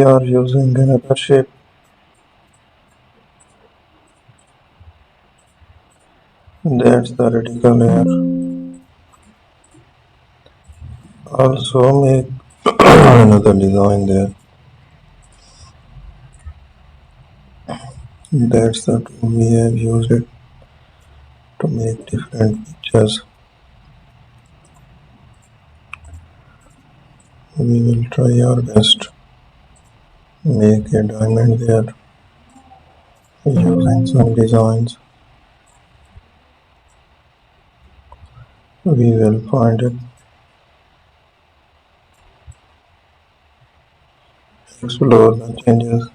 we are using another shape. That's the radical layer. Also make another design there. That's the tool we have used it to make different pictures. We will try our best. Make a diamond there using some designs. We will find it. Explore the changes.